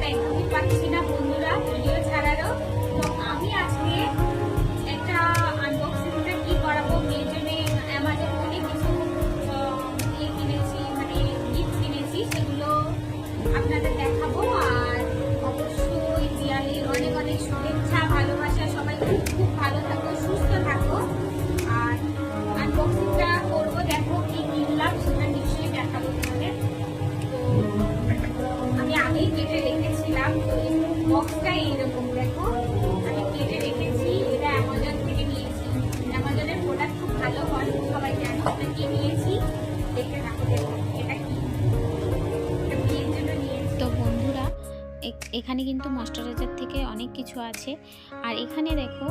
একদমই পাচ্ছি না বন্ধুরা ভিডিও ছাড়ারও। তো আমি আজকে একটা আনবক্সিংটা কি করাবো, মেয়ের জন্য অ্যামাজন থেকে কিছু কিনেছি, মানে গিফট কিনেছি, সেগুলো আপনাদের দেখাবো। আর অবশ্যই দিয়ালির অনেক অনেক শুভেচ্ছা, ভালোবাসা। সবাই খুব ভালো থাকো, সুস্থ থাকো। আর আনবক্সিংটা করবো, দেখো কি কিনলাম সেটা নিশ্চয়ই দেখাবো তোমাদের। তো আমি আগেই কেটে রেখেছিলাম, তো এই বক্সটা এইরকম দেখো, আমি কেটে রেখেছি। এটা অ্যামাজন থেকে নিয়েছি, অ্যামাজনের প্রোডাক্ট খুব ভালো হয়, সবাই জানো। এটা কি নিয়েছি দেখে থাকো, দেখো এটা কি, এটা বিয়ের জন্য নিয়েছি। তো বন্ধুরা, এখানে কিন্তু ময়েশ্চারাইজার থেকে অনেক কিছু আছে। আর এখানে দেখো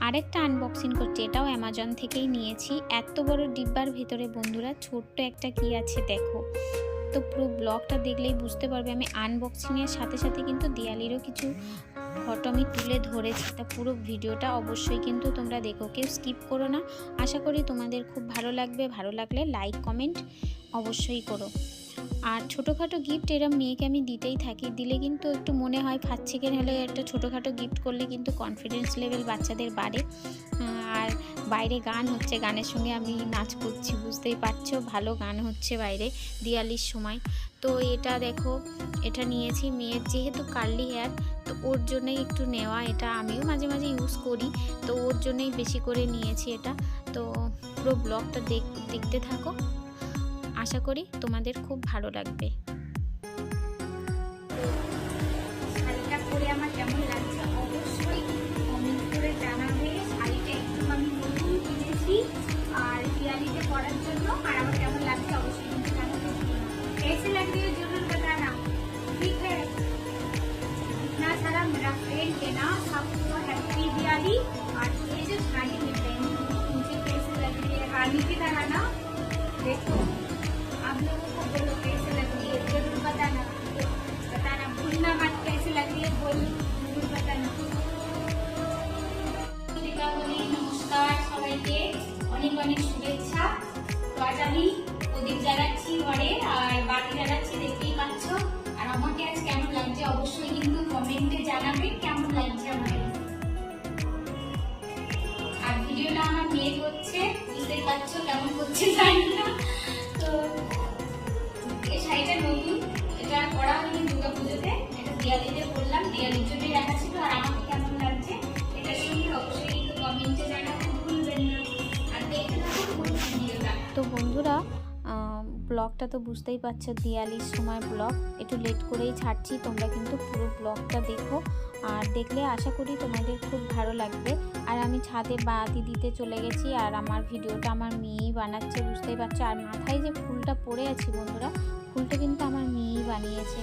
আরেকটা আনবক্সিং করছি, এটাও অ্যামাজন থেকেই নিয়েছি। এত বড় ডিব্বার ভিতরে বন্ধুরা ছোট্ট একটা কি আছে দেখো। তো পুরো ব্লগটা দেখলেই বুঝতে পারবে। আমি আনবক্সিংয়ের সাথে সাথে কিন্তু দিয়ালিরও কিছু ফটো আমি তুলে ধরেছি। তা পুরো ভিডিওটা অবশ্যই কিন্তু তোমরা দেখো, কেউ স্কিপ করো না। আশা করি তোমাদের খুব ভালো লাগবে। ভালো লাগলে লাইক কমেন্ট অবশ্যই করো। আর ছোটোখাটো গিফট এরা মেয়েকে আমি দিতেই থাকি, দিলে কিন্তু একটু মনে হয় ফার্স্ট সেকেন্ড হলে একটা ছোটোখাটো গিফট করলে কিন্তু কনফিডেন্স লেভেল বাচ্চাদের বাড়ে। আর বাইরে গান হচ্ছে, গানের সঙ্গে আমি নাচ করছি, বুঝতেই পারছো, ভালো গান হচ্ছে বাইরে দিয়ালির সময়। তো এটা দেখো, এটা নিয়েছি মেয়ের, যেহেতু কার্লি হেয়ার, তো ওর জন্যই একটু নেওয়া। এটা আমিও মাঝে মাঝে ইউজ করি, তো ওর জন্যই বেশি করে নিয়েছি এটা। তো পুরো ব্লগটা দেখতে থাকো, আশা করি তোমাদের খুব ভালো লাগবে। শাড়িটা পরে আমার কেমন লাগছে অবশ্যই কমেন্ট করে জানাবে। শাড়িটা একটু আমি নতুন কিনেছি আর দিয়ালিতে পরার জন্য, আর আমার কেমন লাগছে অবশ্যই কিন্তু জানাবে। कैसे लग रही है जरूर बताना, ठीक है। इतना सारा मेरा फ्रेंड है ना, सबको हैप्पी दिवाली। और ये जो शाड़ी में पहनी मुझे कैसे लग रही है, रानी की तरह ना। देखो आप लोगों को बोलो कैसे लग रही है, जरूर बताना, बताना भूलना मत, कैसे लग रही है बोल जरूर बताना। दीपावली नमस्कार সবাইকে, অনেক অনেক শুভেচ্ছা। তো আজ আমি প্রদীপ জ্বালাচ্ছি ঘরে আর বাতি জ্বালাচ্ছি, দেখতেই পাচ্ছ। আর আমাকে আজ কেমন লাগছে অবশ্যই কিন্তু কমেন্টে জানাবে কেমন লাগছে আমার। আর ভিডিওটা আমার মেয়ে করছে, বুঝতেই পারছো কেমন করছে জানি না। তো এই শাড়িটা নতুন, এটা পরা হয়নি দুর্গাপুজোতে, এটা দিয়ালিতে পরলাম, দিয়ালির জন্যই রাখা ছিল। আর আমাকে কেমন লাগছে এটার সঙ্গে অবশ্যই কিন্তু কমেন্টে জানাতে ভুলবেন না। আর দেখতে থাকুন পুরো ভিডিওটা। তো বন্ধুরা, ব্লগটা তো বুঝতেই পারছো, দিয়ালির সময় ব্লগ একটু লেট করেই ছাড়ছি, তোমরা কিন্তু পুরো ব্লগটা দেখো। আর দেখলে আশা করি তোমাদের খুব ভালো লাগবে। আর আমি ছাদে বাতি দিতে চলে গেছি, আর আমার ভিডিওটা আমার মেয়েই বানাচ্ছে, বুঝতেই পারছো। আর মাথায় যে ফুলটা পরে আছি বন্ধুরা, ফুলটা কিন্তু আমার মেয়েই বানিয়েছে,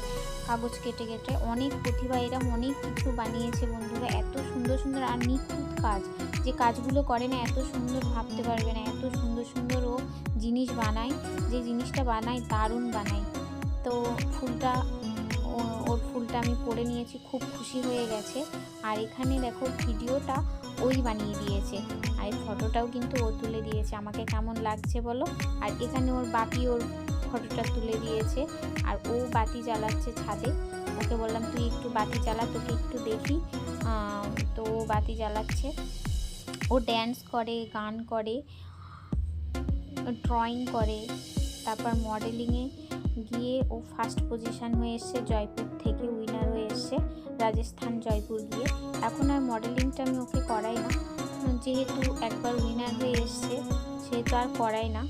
কাগজ কেটে কেটে। অনেক প্রতিভা, এরম অনেক কিছু বানিয়েছে বন্ধুরা, এত সুন্দর সুন্দর আর নিখুঁত কাজ। যে কাজগুলো করে না এত সুন্দর ভাবতে পারবে না, এত সুন্দর সুন্দর ও জিনিস বানায়, যে জিনিসটা বানায় দারুণ বানায়। তো ফুলটা, ওর ফুলটা আমি পরে নিয়েছি, খুব খুশি হয়ে গেছে। আর এখানে দেখো ভিডিওটা ওই বানিয়ে দিয়েছে, আর এই ফটোটাও কিন্তু ও তুলে দিয়েছে। আমাকে কেমন লাগছে বলো। আর এখানে ওর বাপি ওর ফটোটা তুলে দিয়েছে, আর ও বাতি জ্বালাচ্ছে ছাদে। ওকে বললাম তুই একটু বাতি জ্বালা, তোকে একটু দেখি। তো ও বাতি জ্বালাচ্ছে। ও ড্যান্স করে, গান করে, ড্রয়িং করে, তারপর মডেলিংয়ে গিয়ে ও ফার্স্ট পজিশান হয়ে এসছে, জয়পুর থেকে উইনার হয়ে এসছে, রাজস্থান জয়পুর গিয়ে। এখন আর মডেলিংটা আমি ওকে করাই না, যেহেতু একবার উইনার হয়ে এসছে সেহেতু আর করাই না।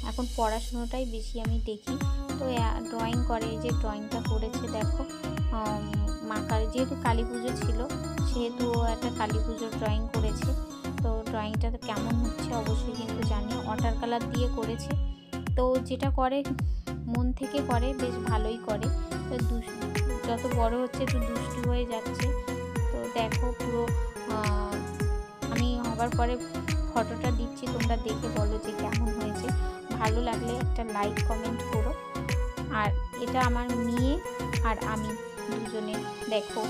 এখন পড়াশুনোটাই বেশি আমি দেখি। তো ড্রয়িং করে, এই যে ড্রয়িংটা করেছে দেখো, মা কালী, যেহেতু কালী পুজো ছিল সেহেতু ও একটা কালী পুজোর ড্রয়িং করেছে। তো ড্রয়িংটা কেমন হচ্ছে অবশ্যই কিন্তু জানিও। ওয়াটার কালার দিয়ে করেছে। তো যেটা করে মন থেকে করে, বেশ ভালোই করে। তো যত বড় হচ্ছে একটু দুষ্টু হয়ে যাচ্ছে। তো দেখো পুরো, আমি হবার পরে ফটোটা দিচ্ছি, তোমরা দেখে বলো যে কেমন হয়েছে। ভালো লাগলে একটা লাইক কমেন্ট করো। আর এটা আমার মেয়ে আর আমি দুজনে, দেখো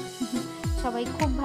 সবাই খুব